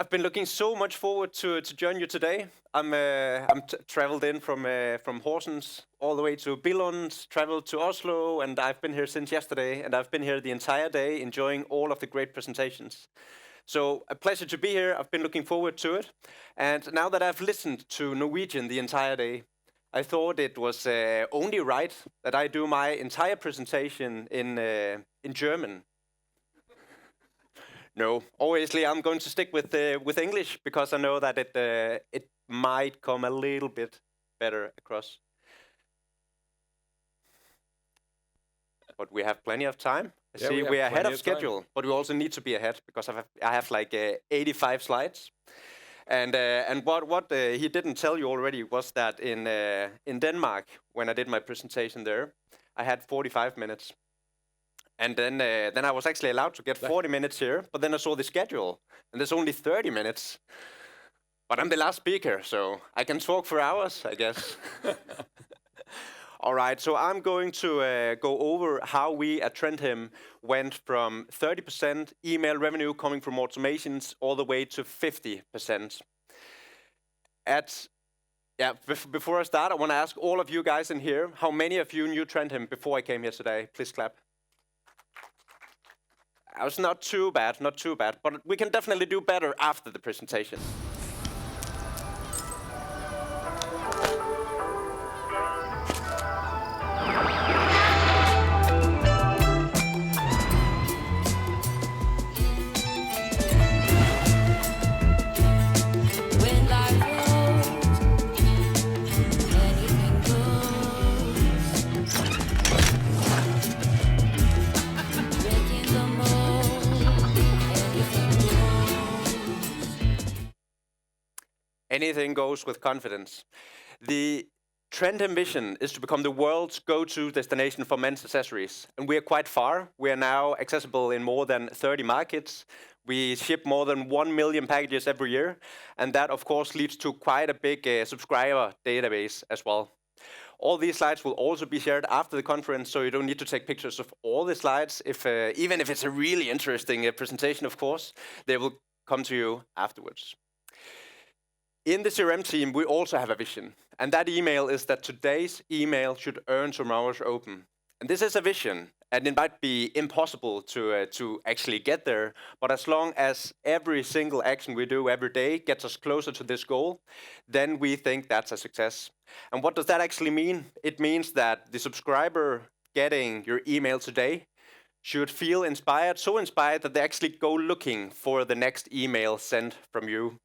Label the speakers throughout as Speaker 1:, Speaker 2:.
Speaker 1: I've been looking so much forward to join you today. I'm traveled in from Horsens all the way to Billund, traveled to Oslo, and I've been here since yesterday, and I've been here the entire day enjoying all of the great presentations. So a pleasure to be here. I've been looking forward to it, and now that I've listened to Norwegian the entire day, I thought it was only right that I do my entire presentation in German. No, obviously I'm going to stick with English because I know that it might come a little bit better across. But we have plenty of time. I see we are ahead of schedule, but we also need to be ahead because I have like 85 slides. And what he didn't tell you already was that in Denmark, when I did my presentation there, I had 45 minutes. And then I was actually allowed to get 40 minutes here, but then I saw the schedule, and there's only 30 minutes. But I'm the last speaker, so I can talk for hours, I guess. All right, so I'm going to go over how we at TRENDHIM went from 30% email revenue coming from automations all the way to 50%. Before I start, I want to ask all of you guys in here, how many of you knew TRENDHIM before I came here today? Please clap. It was not too bad, but we can definitely do better after the presentation. Anything goes with confidence. The TRENDHIM vision is to become the world's go-to destination for men's accessories. And we are quite far. We are now accessible in more than 30 markets. We ship more than 1 million packages every year. And that, of course, leads to quite a big subscriber database as well. All these slides will also be shared after the conference, so you don't need to take pictures of all the slides. Even if it's a really interesting presentation, of course, they will come to you afterwards. In the CRM team, we also have a vision, and that email is that today's email should earn tomorrow's open. And this is a vision, and it might be impossible to actually get there, but as long as every single action we do every day gets us closer to this goal, then we think that's a success. And what does that actually mean? It means that the subscriber getting your email today should feel inspired, so inspired that they actually go looking for the next email sent from you.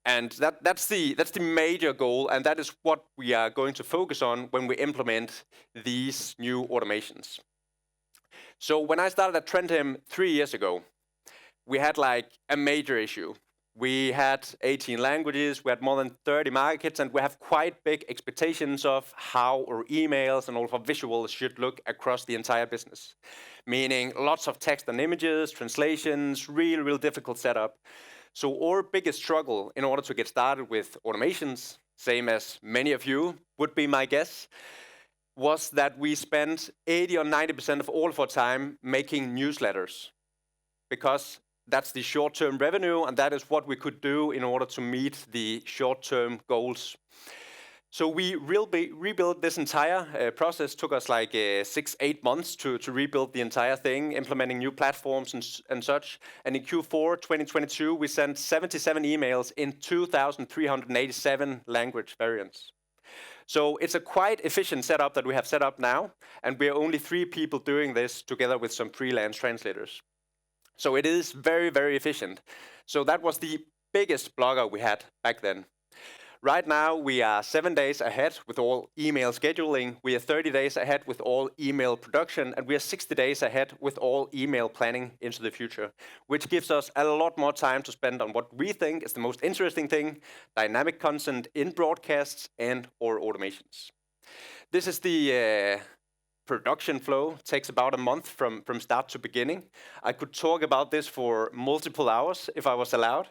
Speaker 1: And that's the major goal, and that is what we are going to focus on when we implement these new automations. So when I started at TRENDHIM 3 years ago, we had like a major issue. We had 18 languages, we had more than 30 markets, and we have quite big expectations of how our emails and all of our visuals should look across the entire business. Meaning lots of text and images, translations, real difficult setup. So our biggest struggle in order to get started with automations, same as many of you would be my guess, was that we spent 80 or 90% of all of our time making newsletters, because that's the short-term revenue, and that is what we could do in order to meet the short-term goals. So we rebuilt this entire process. Took us like 6-8 months to rebuild the entire thing, implementing new platforms and such. And in Q4 2022, we sent 77 emails in 2,387 language variants. So it's a quite efficient setup that we have set up now, and we are only 3 people doing this together with some freelance translators. So it is very efficient. So that was the biggest blocker we had back then. Right now, we are 7 days ahead with all email scheduling. We are 30 days ahead with all email production, and we are 60 days ahead with all email planning into the future, which gives us a lot more time to spend on what we think is the most interesting thing, dynamic content in broadcasts and or automations. This is the production flow. It takes about a month from start to beginning. I could talk about this for multiple hours if I was allowed.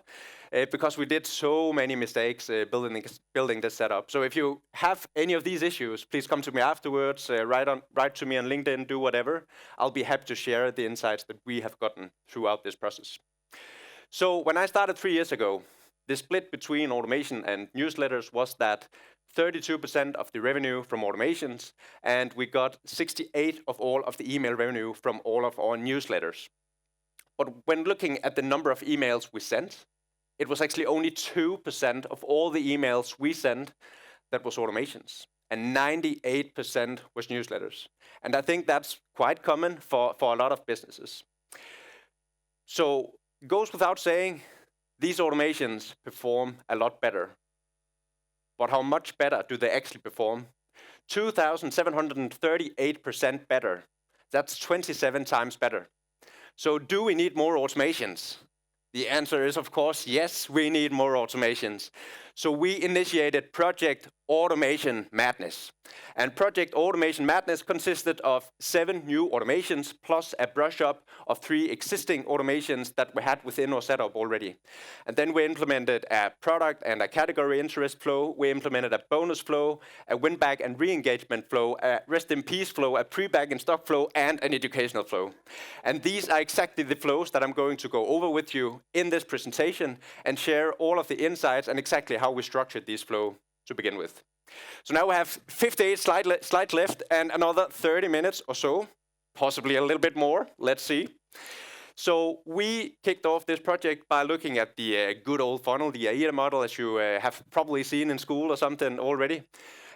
Speaker 1: Because we did so many mistakes building this setup. So if you have any of these issues, please come to me afterwards, write to me on LinkedIn, do whatever. I'll be happy to share the insights that we have gotten throughout this process. So when I started 3 years ago, the split between automation and newsletters was that 32% of the revenue from automations, and we got 68 of all of the email revenue from all of our newsletters. But when looking at the number of emails we sent, it was actually only 2% of all the emails we sent that was automations, and 98% was newsletters. And I think that's quite common for a lot of businesses. So it goes without saying, these automations perform a lot better. But how much better do they actually perform? 2,738% better. That's 27 times better. So do we need more automations? The answer is, of course, yes, we need more automations. So we initiated Project Automation Madness. And Project Automation Madness consisted of 7 new automations plus a brush up of 3 existing automations that we had within our setup already. And then we implemented a product and a category interest flow. We implemented a bonus flow, a win-back and re-engagement flow, a rest-in-peace flow, a pre-back and stock flow, and an educational flow. And these are exactly the flows that I'm going to go over with you in this presentation and share all of the insights and exactly how we structured this flow to begin with. So now we have 58 slides left and another 30 minutes or so, possibly a little bit more, let's see. So we kicked off this project by looking at the good old funnel, the AIDA model, as you have probably seen in school or something already.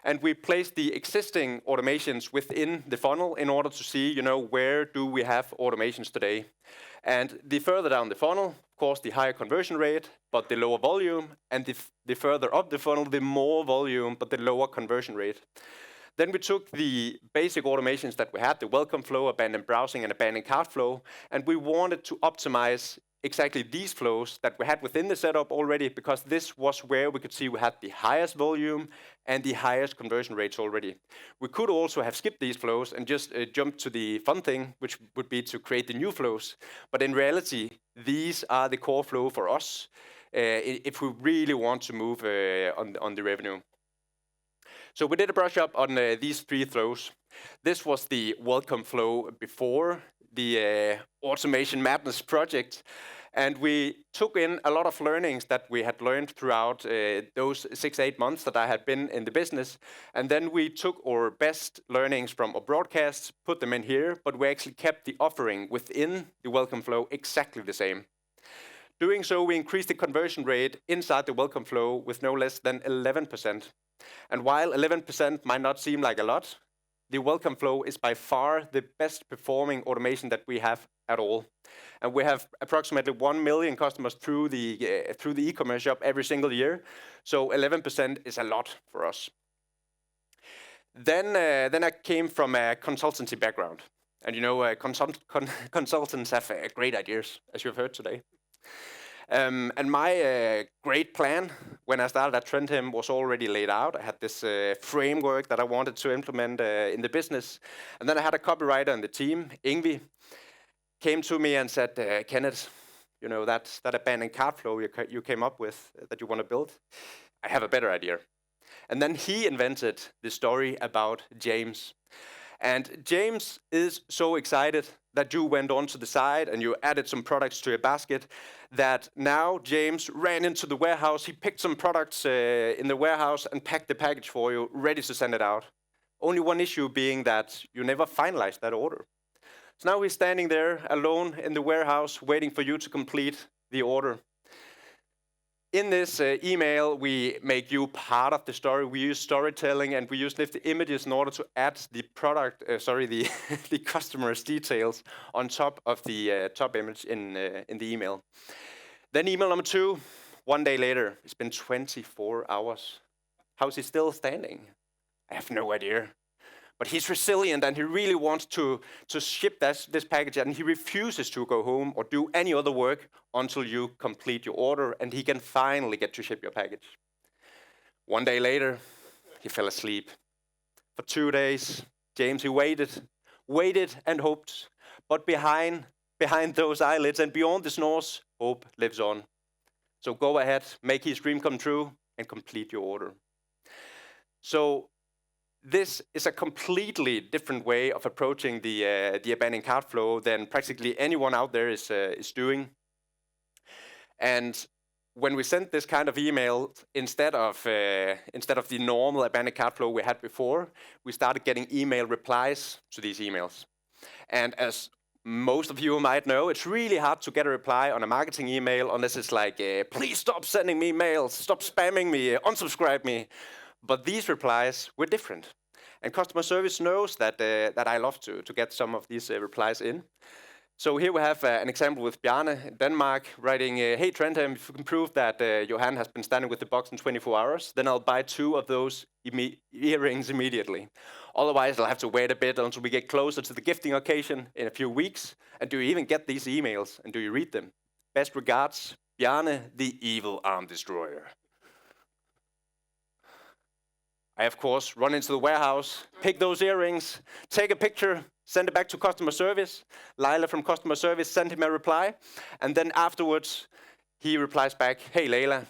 Speaker 1: And we placed the existing automations within the funnel in order to see, where do we have automations today. And the further down the funnel, of course, the higher conversion rate, but the lower volume. And the further up the funnel, the more volume, but the lower conversion rate. Then we took the basic automations that we had, the welcome flow, abandoned browsing, and abandoned cart flow, and we wanted to optimize exactly these flows that we had within the setup already, because this was where we could see we had the highest volume and the highest conversion rates already. We could also have skipped these flows and just jumped to the fun thing, which would be to create the new flows. But in reality, these are the core flow for us if we really want to move on the revenue. So we did a brush up on these 3 flows. This was the welcome flow before the Automation Madness project. And we took in a lot of learnings that we had learned throughout those 6-8 months that I had been in the business. And then we took our best learnings from our broadcasts, put them in here, but we actually kept the offering within the welcome flow exactly the same. Doing so, we increased the conversion rate inside the welcome flow with no less than 11%. And while 11% might not seem like a lot, the welcome flow is by far the best performing automation that we have at all. And we have approximately 1 million customers through the e-commerce shop every single year. So 11% is a lot for us. Then I came from a consultancy background. And consultants have great ideas, as you've heard today. And my great plan when I started at TRENDHIM was already laid out. I had this framework that I wanted to implement in the business. And then I had a copywriter in the team, Ingvi, came to me and said, Kenneth, that abandoned cart flow you came up with that you want to build, I have a better idea. And then he invented the story about James. And James is so excited that you went onto the side and you added some products to your basket that now James ran into the warehouse. He picked some products in the warehouse and packed the package for you, ready to send it out. Only one issue being that you never finalized that order. So now he's standing there alone in the warehouse waiting for you to complete the order. In this email, we make you part of the story. We use storytelling and we use lift images in order to add the the customer's details on top of the top image in the email. Then email number 2, 1 day later. It's been 24 hours. How's he still standing? I have no idea. But he's resilient and he really wants to ship this package, and he refuses to go home or do any other work until you complete your order and he can finally get to ship your package. 1 day later, he fell asleep. For 2 days, James, he waited and hoped. But behind those eyelids and beyond the snores, hope lives on. So go ahead, make his dream come true and complete your order. So this is a completely different way of approaching the abandoned cart flow than practically anyone out there is doing. And when we sent this kind of email, instead of the normal abandoned cart flow we had before, we started getting email replies to these emails. And as most of you might know, it's really hard to get a reply on a marketing email unless it's like, please stop sending me mails, stop spamming me, unsubscribe me. But these replies were different. And customer service knows that, that I love to get some of these replies in. So here we have an example with Bjarne in Denmark writing, hey TRENDHIM, if you can prove that Johan has been standing with the box in 24 hours, then I'll buy 2 of those earrings immediately. Otherwise, I'll have to wait a bit until we get closer to the gifting occasion in a few weeks. And do you even get these emails? And do you read them? Best regards, Bjarne, the evil arm destroyer. I, of course, run into the warehouse, pick those earrings, take a picture, send it back to customer service. Lila from customer service sent him a reply. And then afterwards, he replies back, hey, Leila,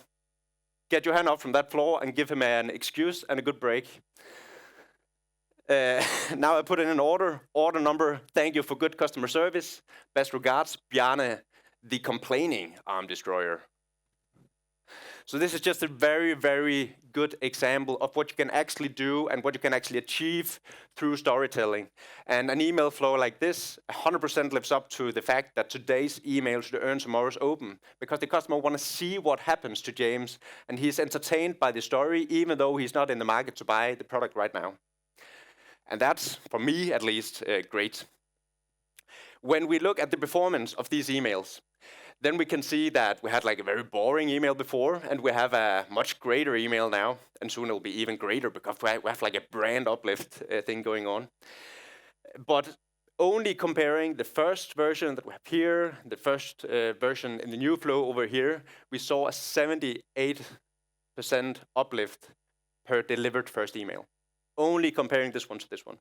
Speaker 1: get your hand up from that floor and give him an excuse and a good break. Now I put in an order number, thank you for good customer service. Best regards, Bjarne, the complaining arm destroyer. So this is just a very, very good example of what you can actually do and what you can actually achieve through storytelling. And an email flow like this 100% lives up to the fact that today's email should earn tomorrow's open, because the customer want to see what happens to James, and he's entertained by the story, even though he's not in the market to buy the product right now. And that's, for me at least, great. When we look at the performance of these emails, then we can see that we had like a very boring email before, and we have a much greater email now, and soon it'll be even greater because we have like a brand uplift thing going on. But only comparing the first version that we have here, the first version in the new flow over here, we saw a 78% uplift per delivered first email. Only comparing this one to this one.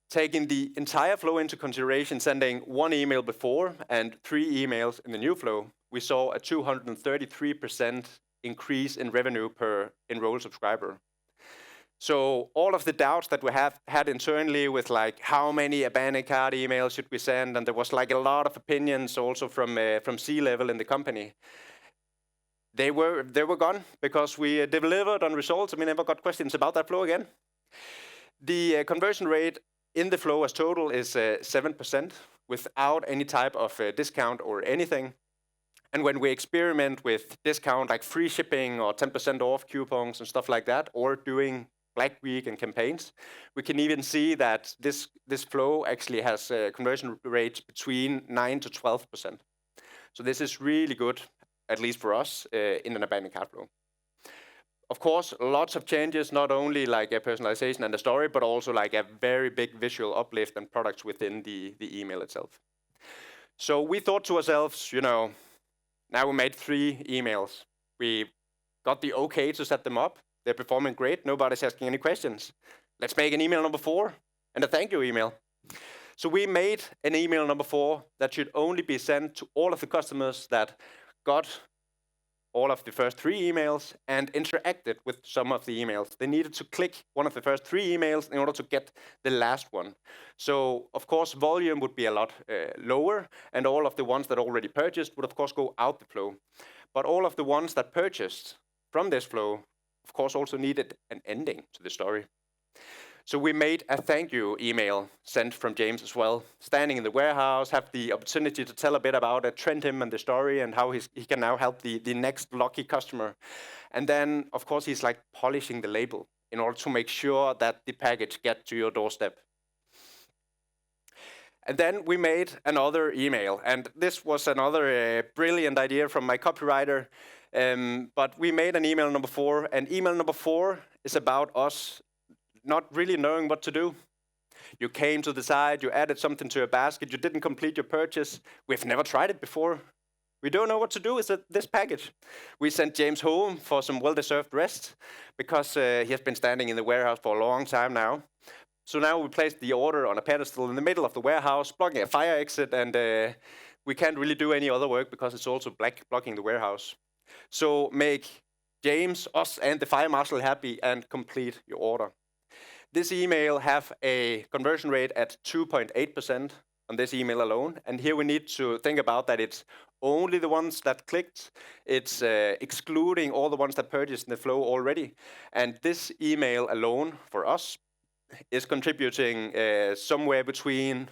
Speaker 1: Taking the entire flow into consideration, sending 1 email before and 3 emails in the new flow, we saw a 233% increase in revenue per enrolled subscriber. So all of the doubts that we have had internally with like how many abandoned cart emails should we send, and there was like a lot of opinions also from C-level in the company. They were gone because we delivered on results, and we never got questions about that flow again. The conversion rate in the flow as total is 7% without any type of discount or anything. And when we experiment with discount like free shipping or 10% off coupons and stuff like that, or doing Black Week and campaigns, we can even see that this flow actually has conversion rates between 9 to 12%. So this is really good, at least for us, in an abandoned cart flow. Of course, lots of changes, not only like a personalization and a story, but also like a very big visual uplift and products within the email itself. So we thought to ourselves, you know, now we made 3 emails. We got the okay to set them up. They're performing great. Nobody's asking any questions. Let's make an email number 4 and a thank you email. So we made an email number 4 that should only be sent to all of the customers that got all of the first 3 emails and interacted with some of the emails. They needed to click one of the first 3 emails in order to get the last one. So, of course, volume would be a lot lower, and all of the ones that already purchased would, of course, go out the flow. But all of the ones that purchased from this flow, of course, also needed an ending to the story. So we made a thank you email sent from James as well, standing in the warehouse, have the opportunity to tell a bit about TRENDHIM and the story and how he can now help the next lucky customer. And then, of course, he's like polishing the label in order to make sure that the package gets to your doorstep. And then we made another email, and this was another brilliant idea from my copywriter. But we made an email number 4, and email number 4 is about us not really knowing what to do. You came to the site, you added something to your basket, you didn't complete your purchase. We've never tried it before. We don't know what to do with this package. We sent James home for some well-deserved rest because he has been standing in the warehouse for a long time now. So now we placed the order on a pedestal in the middle of the warehouse, blocking a fire exit, and we can't really do any other work because it's also blocking the warehouse. So make James, us, and the fire marshal happy and complete your order. This email have a conversion rate at 2.8% on this email alone. And here we need to think about that it's only the ones that clicked. It's excluding all the ones that purchased in the flow already. And this email alone for us is contributing somewhere between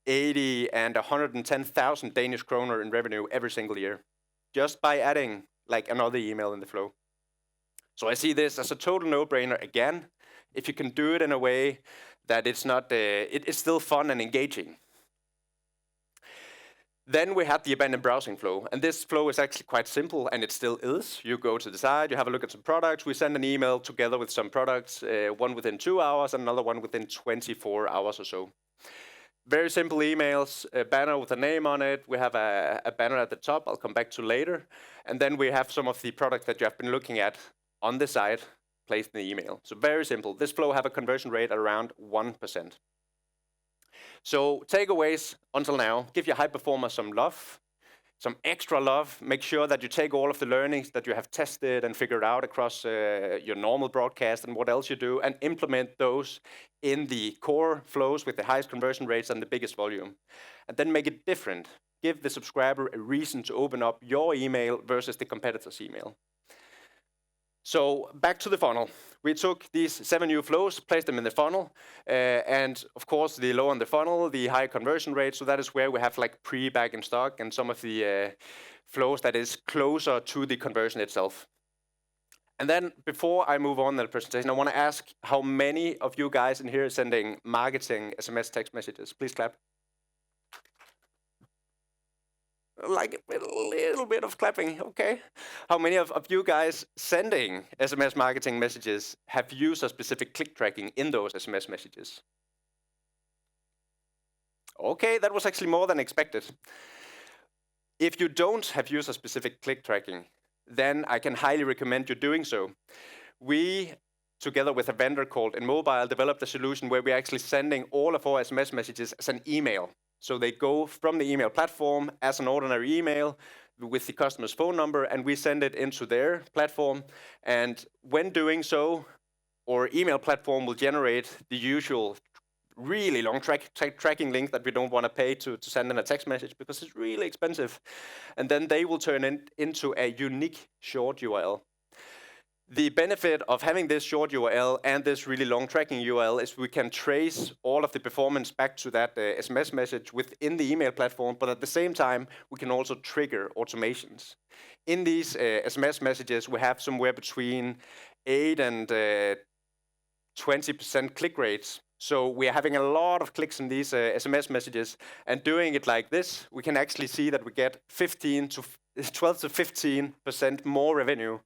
Speaker 1: 80 and 110,000 Danish kroner in revenue every single year, just by adding like another email in the flow. So I see this as a total no-brainer again, if you can do it in a way that it's not, it's still fun and engaging. Then we have the abandoned browsing flow, and this flow is actually quite simple, and it still is. You go to the site, you have a look at some products, we send an email together with some products, one within 2 hours and another one within 24 hours or so. Very simple emails, a banner with a name on it, we have a banner at the top, I'll come back to later, and then we have some of the products that you have been looking at on the site placed in the email. So very simple. This flow have a conversion rate at around 1%. So takeaways until now: give your high performers some love, some extra love. Make sure that you take all of the learnings that you have tested and figured out across your normal broadcast and what else you do, and implement those in the core flows with the highest conversion rates and the biggest volume. And then make it different. Give the subscriber a reason to open up your email versus the competitor's email. So back to the funnel. We took these 7 new flows, placed them in the funnel, and of course the lower on the funnel, the higher conversion rate. So that is where we have like pre-back in stock and some of the flows that is closer to the conversion itself. And then before I move on in the presentation, I want to ask how many of you guys in here are sending marketing SMS text messages. Please clap. Like a little bit of clapping, okay. How many of you guys sending SMS marketing messages have user-specific click tracking in those SMS messages? Okay, that was actually more than expected. If you don't have user-specific click tracking, then I can highly recommend you doing so. We, together with a vendor called InMobile, developed a solution where we're actually sending all of our SMS messages as an email. So they go from the email platform as an ordinary email with the customer's phone number, and we send it into their platform. And when doing so, our email platform will generate the usual really long tracking link that we don't want to pay to send in a text message because it's really expensive. And then they will turn it into a unique short URL. The benefit of having this short URL and this really long tracking URL is we can trace all of the performance back to that SMS message within the email platform, but at the same time, we can also trigger automations. In these SMS messages, we have somewhere between 8 and 20% click rates. So we are having a lot of clicks in these SMS messages, and doing it like this, we can actually see that we get 12 to 15% more revenue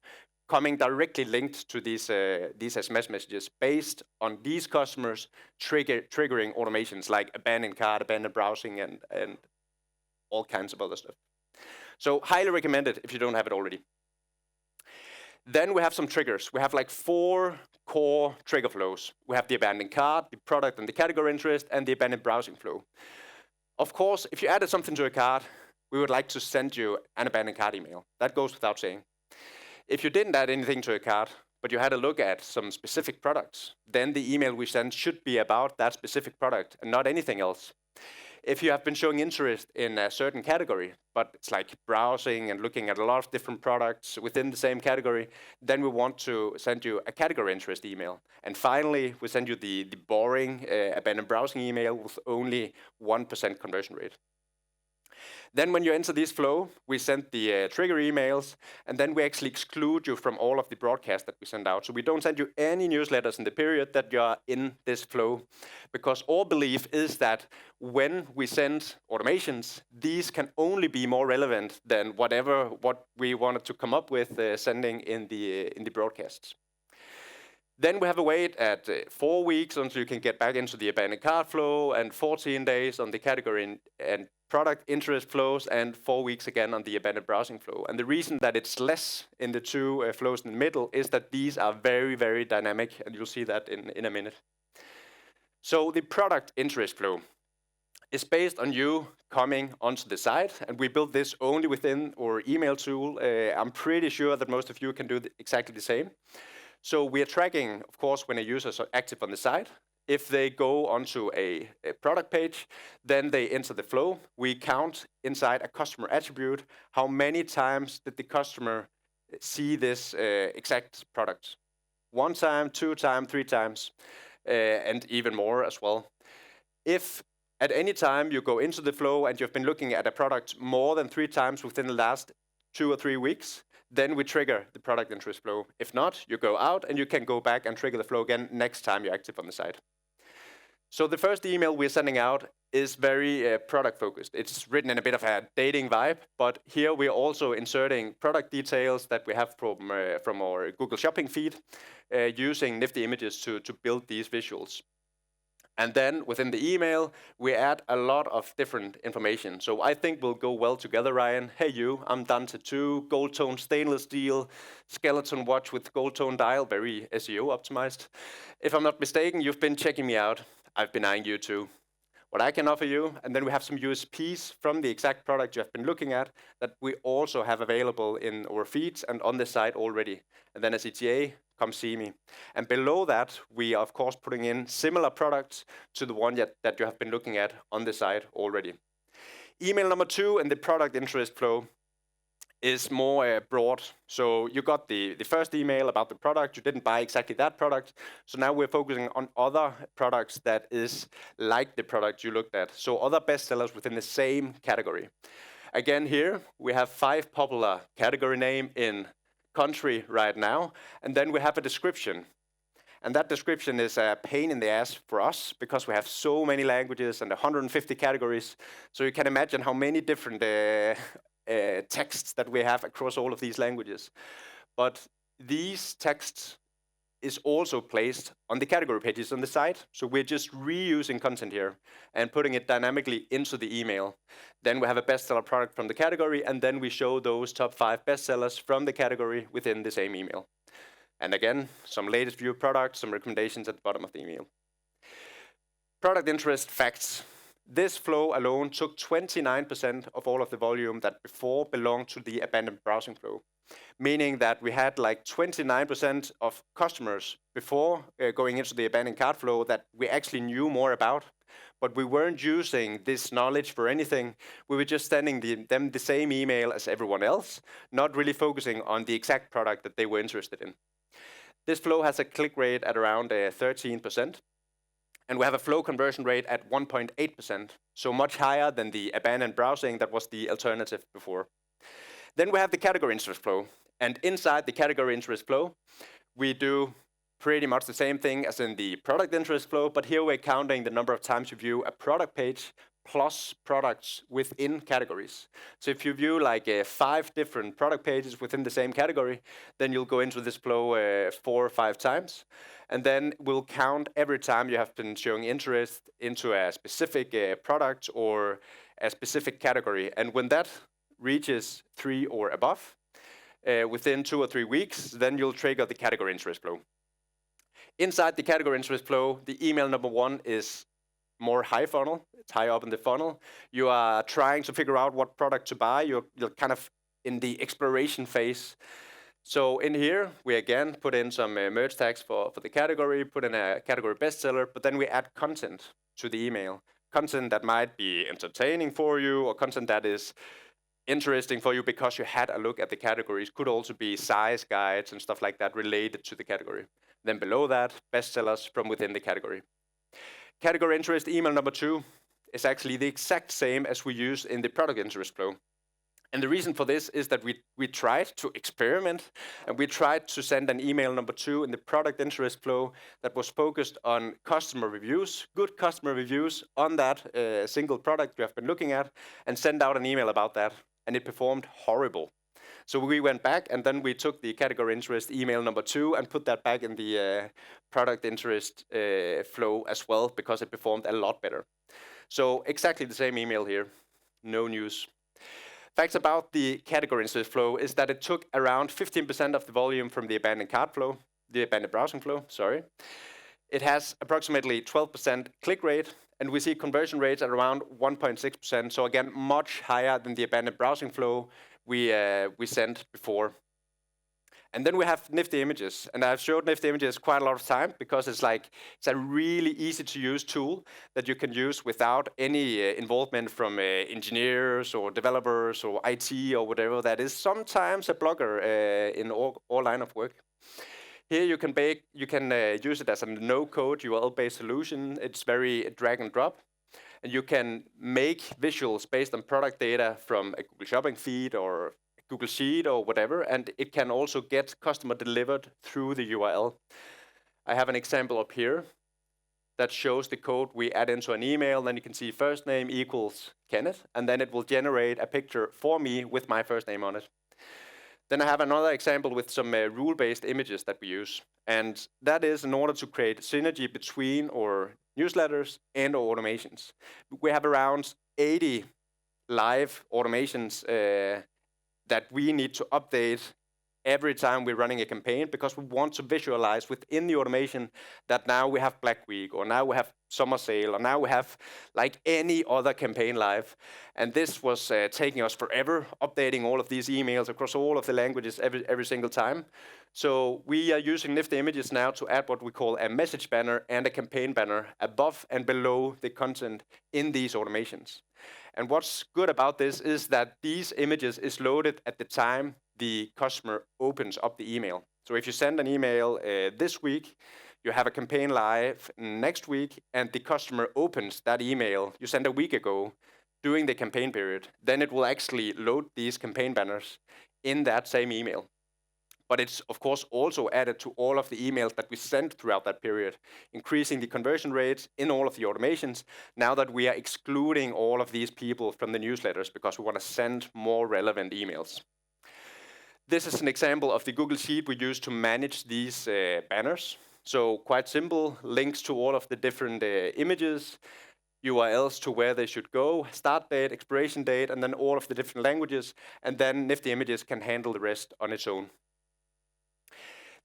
Speaker 1: coming directly linked to these SMS messages based on these customers triggering automations like abandoned cart, abandoned browsing, and all kinds of other stuff. So highly recommended if you don't have it already. Then we have some triggers. We have like 4 core trigger flows. We have the abandoned cart, the product and the category interest, and the abandoned browsing flow. Of course, if you added something to a cart, we would like to send you an abandoned cart email. That goes without saying. If you didn't add anything to a cart, but you had a look at some specific products, then the email we send should be about that specific product and not anything else. If you have been showing interest in a certain category, but it's like browsing and looking at a lot of different products within the same category, then we want to send you a category interest email. And finally, we send you the boring abandoned browsing email with only 1% conversion rate. Then when you enter this flow, we send the trigger emails, and then we actually exclude you from all of the broadcasts that we send out. So we don't send you any newsletters in the period that you are in this flow, because our belief is that when we send automations, these can only be more relevant than what we wanted to come up with sending in the broadcasts. Then we have a wait at 4 weeks until you can get back into the abandoned cart flow, and 14 days on the category and product interest flows, and 4 weeks again on the abandoned browsing flow. And the reason that it's less in the 2 flows in the middle is that these are very, very dynamic, and you'll see that in a minute. So the product interest flow is based on you coming onto the site, and we built this only within our email tool. I'm pretty sure that most of you can do exactly the same. So we are tracking, of course, when a user is active on the site. If they go onto a product page, then they enter the flow. We count inside a customer attribute how many times did the customer see this exact product. 1 time, 2 times, 3 times, and even more as well. If at any time you go into the flow and you've been looking at a product more than 3 times within the last 2 or 3 weeks, then we trigger the product interest flow. If not, you go out and you can go back and trigger the flow again next time you're active on the site. So the first email we're sending out is very product focused. It's written in a bit of a dating vibe, but here we're also inserting product details that we have from our Google Shopping feed, using nifty images to build these visuals. And then within the email, we add a lot of different information. So I think we'll go well together, Ryan. Hey you, I'm Dante 2, gold tone stainless steel, skeleton watch with gold tone dial, very SEO optimized. If I'm not mistaken, you've been checking me out. I've been eyeing you too. What I can offer you, and then we have some USPs from the exact product you have been looking at that we also have available in our feeds and on the site already. And then as ETA, come see me. And below that, we are of course putting in similar products to the one that you have been looking at on the site already. Email number 2 in the product interest flow is more broad. So you got the first email about the product, you didn't buy exactly that product. So now we're focusing on other products that is like the product you looked at. So other bestsellers within the same category. Again here, we have 5 popular category name in country right now. And then we have a description. And that description is a pain in the ass for us because we have so many languages and 150 categories. So you can imagine how many different texts that we have across all of these languages. But these texts is also placed on the category pages on the site. So we're just reusing content here and putting it dynamically into the email. Then we have a bestseller product from the category, and then we show those top 5 bestsellers from the category within the same email. And again, some latest view products, some recommendations at the bottom of the email. Product interest facts. This flow alone took 29% of all of the volume that before belonged to the abandoned browsing flow. Meaning that we had like 29% of customers before going into the abandoned cart flow that we actually knew more about, but we weren't using this knowledge for anything. We were just sending them the same email as everyone else, not really focusing on the exact product that they were interested in. This flow has a click rate at around 13%. And we have a flow conversion rate at 1.8%, so much higher than the abandoned browsing that was the alternative before. Then we have the category interest flow. And inside the category interest flow, we do pretty much the same thing as in the product interest flow, but here we're counting the number of times you view a product page plus products within categories. So if you view like 5 different product pages within the same category, then you'll go into this flow 4 or 5 times. And then we'll count every time you have been showing interest into a specific product or a specific category. And when that reaches 3 or above, within 2 or 3 weeks, then you'll trigger the category interest flow. Inside the category interest flow, the email number 1 is more high funnel. It's high up in the funnel. You are trying to figure out what product to buy. You're kind of in the exploration phase. So in here, we again put in some merge tags for the category, put in a category bestseller, but then we add content to the email. Content that might be entertaining for you or content that is interesting for you because you had a look at the categories. Could also be size guides and stuff like that related to the category. Then below that, bestsellers from within the category. Category interest email number 2 is actually the exact same as we use in the product interest flow. And the reason for this is that we tried to experiment and we tried to send an email number 2 in the product interest flow that was focused on customer reviews, good customer reviews on that single product you have been looking at, and send out an email about that. And it performed horrible. So we went back and then we took the category interest email number 2 and put that back in the product interest flow as well because it performed a lot better. So exactly the same email here, no news. Facts about the category interest flow is that it took around 15% of the volume from the abandoned cart flow, the abandoned browsing flow, sorry. It has approximately 12% click rate, and we see conversion rates at around 1.6%. So again, much higher than the abandoned browsing flow we sent before. And then we have nifty images, and I've showed nifty images quite a lot of time because it's a really easy to use tool that you can use without any involvement from engineers or developers or IT or whatever that is sometimes a blocker in all line of work. Here you can use it as a no-code URL-based solution. It's very drag and drop. And you can make visuals based on product data from a Google Shopping feed or Google Sheet or whatever, and it can also get customer delivered through the URL. I have an example up here that shows the code we add into an email. Then you can see first name equals Kenneth, and then it will generate a picture for me with my first name on it. Then I have another example with some rule-based images that we use. And that is in order to create synergy between our newsletters and our automations. We have around 80 live automations that we need to update every time we're running a campaign, because we want to visualize within the automation that now we have Black Week, or now we have summer sale, or now we have like any other campaign live. And this was taking us forever, updating all of these emails across all of the languages every single time. So we are using nifty images now to add what we call a message banner and a campaign banner above and below the content in these automations. And what's good about this is that these images is loaded at the time the customer opens up the email. So if you send an email this week, you have a campaign live next week, and the customer opens that email you sent a week ago during the campaign period, then it will actually load these campaign banners in that same email. But it's, of course, also added to all of the emails that we sent throughout that period, increasing the conversion rates in all of the automations, now that we are excluding all of these people from the newsletters because we want to send more relevant emails. This is an example of the Google Sheet we use to manage these banners. So quite simple, links to all of the different images, URLs to where they should go, start date, expiration date, and then all of the different languages, and then nifty images can handle the rest on its own.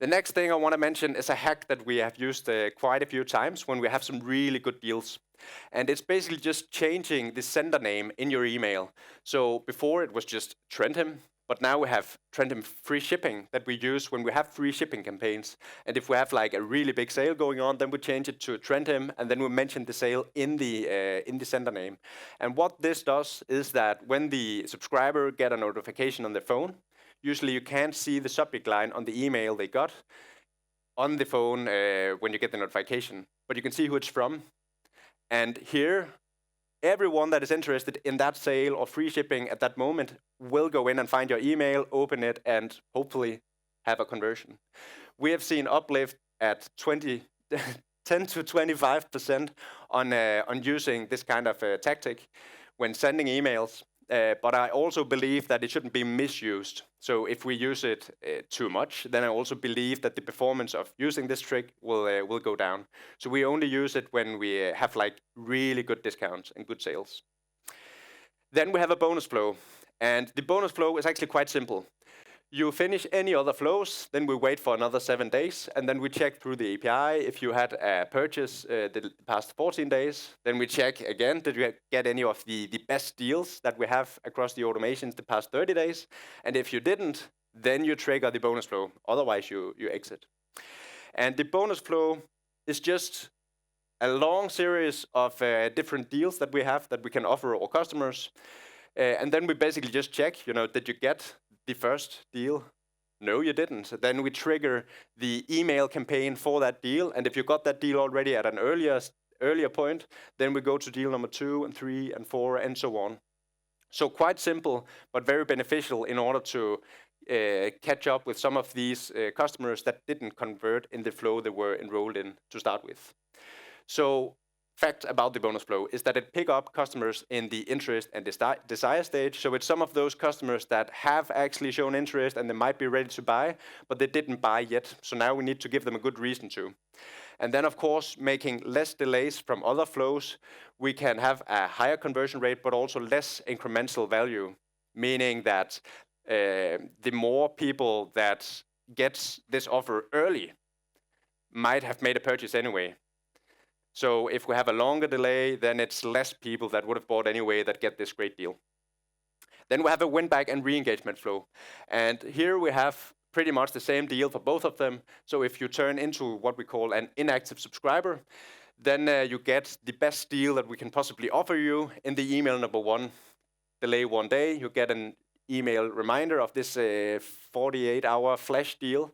Speaker 1: The next thing I want to mention is a hack that we have used quite a few times when we have some really good deals. And it's basically just changing the sender name in your email. So before it was just TRENDHIM, but now we have TRENDHIM free shipping that we use when we have free shipping campaigns. And if we have like a really big sale going on, then we change it to TRENDHIM, and then we mention the sale in the sender name. And what this does is that when the subscriber get a notification on their phone, usually you can't see the subject line on the email they got on the phone when you get the notification, but you can see who it's from. And here, everyone that is interested in that sale or free shipping at that moment will go in and find your email, open it, and hopefully have a conversion. We have seen uplift at 10 to 25% on using this kind of tactic when sending emails. But I also believe that it shouldn't be misused. So if we use it too much, then I also believe that the performance of using this trick will go down. So we only use it when we have like really good discounts and good sales. Then we have a bonus flow. And the bonus flow is actually quite simple. You finish any other flows, then we wait for another 7 days, and then we check through the API if you had a purchase the past 14 days. Then we check again, did you get any of the best deals that we have across the automations the past 30 days? And if you didn't, then you trigger the bonus flow. Otherwise, you exit. And the bonus flow is just a long series of different deals that we have that we can offer our customers. And then we basically just check, did you get the first deal? No, you didn't. Then we trigger the email campaign for that deal. And if you got that deal already at an earlier point, then we go to deal number 2 and 3 and 4 and so on. So quite simple, but very beneficial in order to catch up with some of these customers that didn't convert in the flow they were enrolled in to start with. So fact about the bonus flow is that it picks up customers in the interest and desire stage. So it's some of those customers that have actually shown interest and they might be ready to buy, but they didn't buy yet. So now we need to give them a good reason to. And then, of course, making less delays from other flows, we can have a higher conversion rate, but also less incremental value, meaning that the more people that get this offer early might have made a purchase anyway. So if we have a longer delay, then it's less people that would have bought anyway that get this great deal. Then we have a win-back and re-engagement flow. And here we have pretty much the same deal for both of them. So if you turn into what we call an inactive subscriber, then you get the best deal that we can possibly offer you in the email number 1. Delay 1 day, you get an email reminder of this 48-hour flash deal.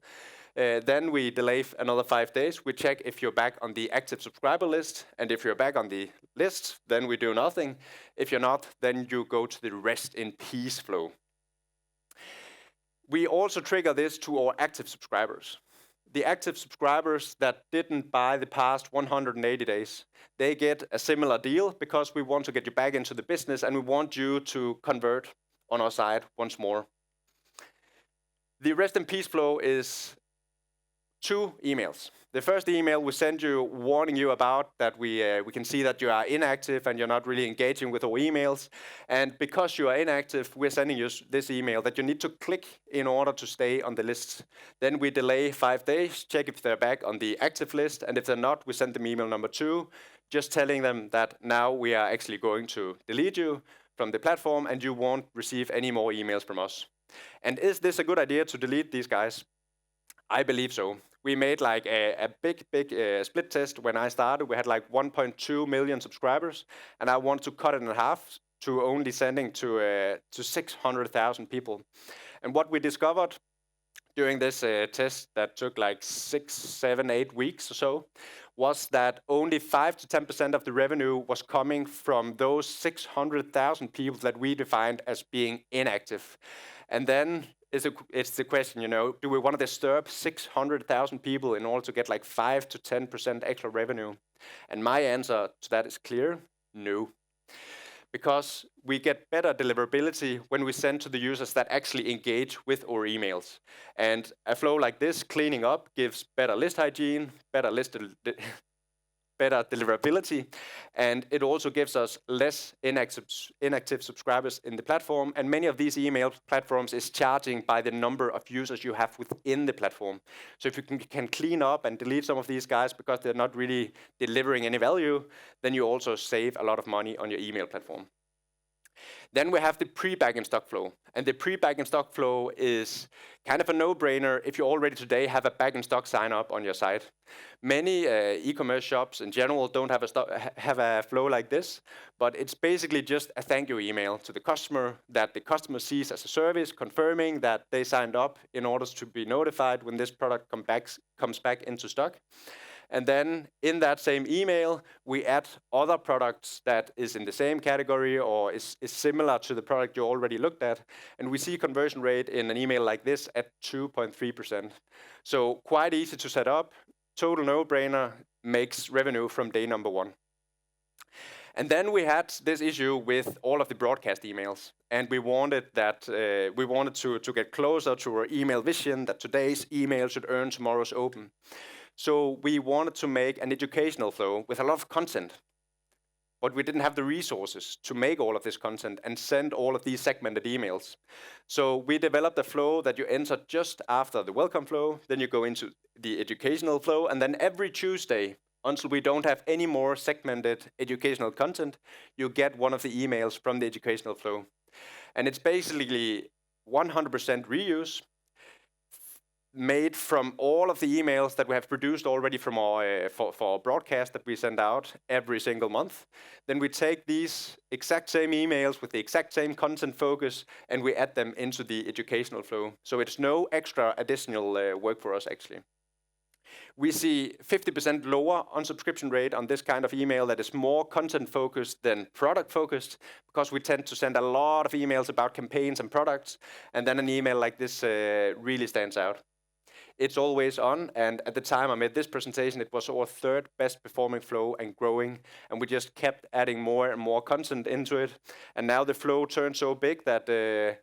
Speaker 1: Then we delay another 5 days. We check if you're back on the active subscriber list. And if you're back on the list, then we do nothing. If you're not, then you go to the rest in peace flow. We also trigger this to our active subscribers. The active subscribers that didn't buy the past 180 days, they get a similar deal because we want to get you back into the business and we want you to convert on our side once more. The rest in peace flow is 2 emails. The first email we send you warning you about that we can see that you are inactive and you're not really engaging with our emails. And because you are inactive, we're sending you this email that you need to click in order to stay on the list. Then we delay 5 days, check if they're back on the active list. And if they're not, we send them email number 2, just telling them that now we are actually going to delete you from the platform and you won't receive any more emails from us. And is this a good idea to delete these guys? I believe so. We made like a big split test when I started. We had like 1.2 million subscribers, and I wanted to cut it in half to only sending to 600,000 people. And what we discovered during this test that took like 6, 7, 8 weeks or so was that only 5 to 10% of the revenue was coming from those 600,000 people that we defined as being inactive. And then it's the question, do we want to disturb 600,000 people in order to get like 5 to 10% extra revenue? And my answer to that is clear, no. Because we get better deliverability when we send to the users that actually engage with our emails. And a flow like this, cleaning up, gives better list hygiene, better deliverability, and it also gives us less inactive subscribers in the platform. And many of these email platforms is charging by the number of users you have within the platform. So if you can clean up and delete some of these guys because they're not really delivering any value, then you also save a lot of money on your email platform. Then we have the pre-back in stock flow. And the pre-back in stock flow is kind of a no-brainer if you already today have a back in stock sign up on your site. Many e-commerce shops in general don't have a flow like this, but it's basically just a thank you email to the customer that the customer sees as a service, confirming that they signed up in order to be notified when this product comes back into stock. And then in that same email, we add other products that is in the same category or is similar to the product you already looked at. And we see conversion rate in an email like this at 2.3%. So quite easy to set up, total no-brainer, makes revenue from day number 1. And then we had this issue with all of the broadcast emails. And we wanted to get closer to our email vision that today's email should earn tomorrow's open. So we wanted to make an educational flow with a lot of content, but we didn't have the resources to make all of this content and send all of these segmented emails. So we developed a flow that you enter just after the welcome flow, then you go into the educational flow, and then every Tuesday, until we don't have any more segmented educational content, you get one of the emails from the educational flow. And it's basically 100% reuse, made from all of the emails that we have produced already from our for our broadcast that we send out every single month. Then we take these exact same emails with the exact same content focus and we add them into the educational flow. So it's no extra additional work for us actually. We see 50% lower unsubscription rate on this kind of email that is more content focused than product focused, because we tend to send a lot of emails about campaigns and products, and then an email like this really stands out. It's always on, and at the time I made this presentation, it was our 3rd best performing flow and growing, and we just kept adding more and more content into it. And now the flow turned so big that the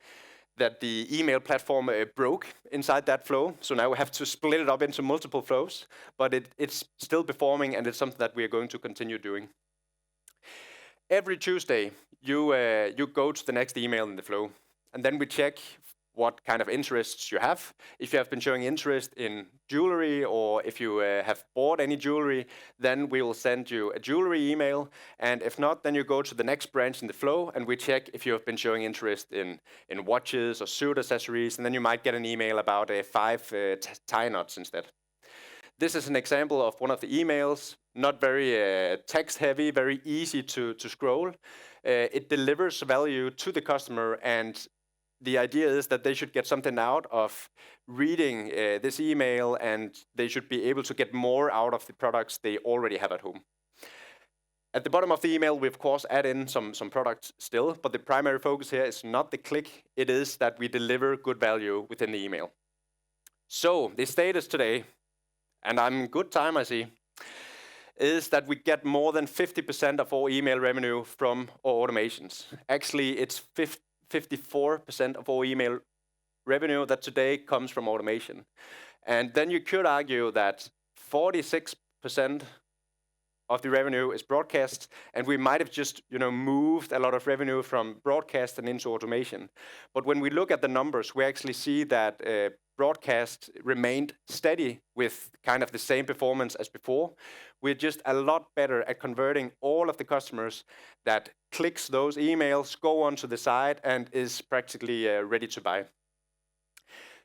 Speaker 1: email platform broke inside that flow. So now we have to split it up into multiple flows, but it's still performing, and it's something that we are going to continue doing. Every Tuesday, you go to the next email in the flow, and then we check what kind of interests you have. If you have been showing interest in jewelry, or if you have bought any jewelry, then we will send you a jewelry email. And if not, then you go to the next branch in the flow, and we check if you have been showing interest in watches or suit accessories, and then you might get an email about 5 tie knots instead. This is an example of one of the emails, not very text heavy, very easy to scroll. It delivers value to the customer, and the idea is that they should get something out of reading this email, and they should be able to get more out of the products they already have at home. At the bottom of the email, we of course add in some products still, but the primary focus here is not the click, it is that we deliver good value within the email. So the status today, and I'm in good time I see, is that we get more than 50% of our email revenue from our automations. Actually, it's 54% of our email revenue that today comes from automation. And then you could argue that 46% of the revenue is broadcast, and we might have just moved a lot of revenue from broadcast and into automation. But when we look at the numbers, we actually see that broadcast remained steady with kind of the same performance as before. We're just a lot better at converting all of the customers that clicks those emails, go onto the site, and is practically ready to buy.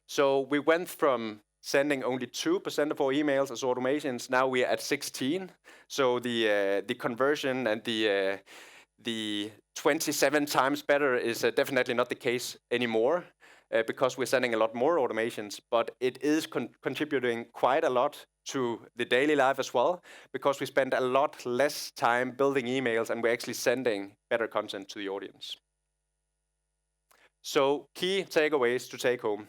Speaker 1: So we went from sending only 2% of our emails as automations. Now we are at 16. So the conversion and the 27 times better is definitely not the case anymore, because we're sending a lot more automations. But it is contributing quite a lot to the daily life as well, because we spend a lot less time building emails, and we're actually sending better content to the audience. So key takeaways to take home.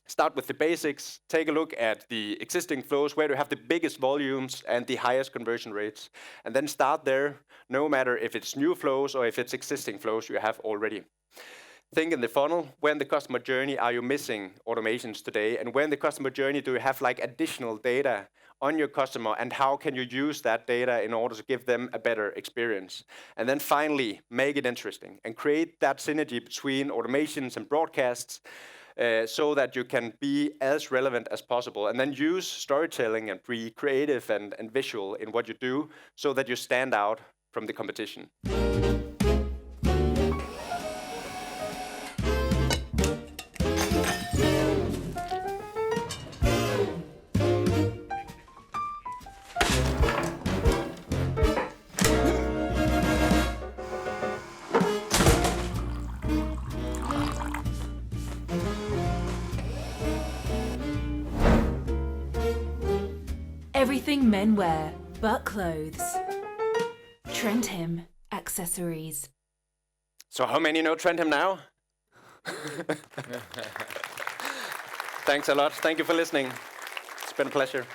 Speaker 1: Start with the basics, take a look at the existing flows, where you have the biggest volumes and the highest conversion rates. And then start there, no matter if it's new flows or if it's existing flows you have already. Think in the funnel, where in the customer journey are you missing automations today? And where in the customer journey do you have additional data on your customer, and how can you use that data in order to give them a better experience? And then finally, make it interesting and create that synergy between automations and broadcasts, so that you can be as relevant as possible, and then use storytelling and be creative and visual in what you do, so that you stand out from the competition.
Speaker 2: Everything men wear but clothes. TRENDHIM accessories.
Speaker 1: So how many know TRENDHIM now? Thanks a lot. Thank you for listening. It's been a pleasure.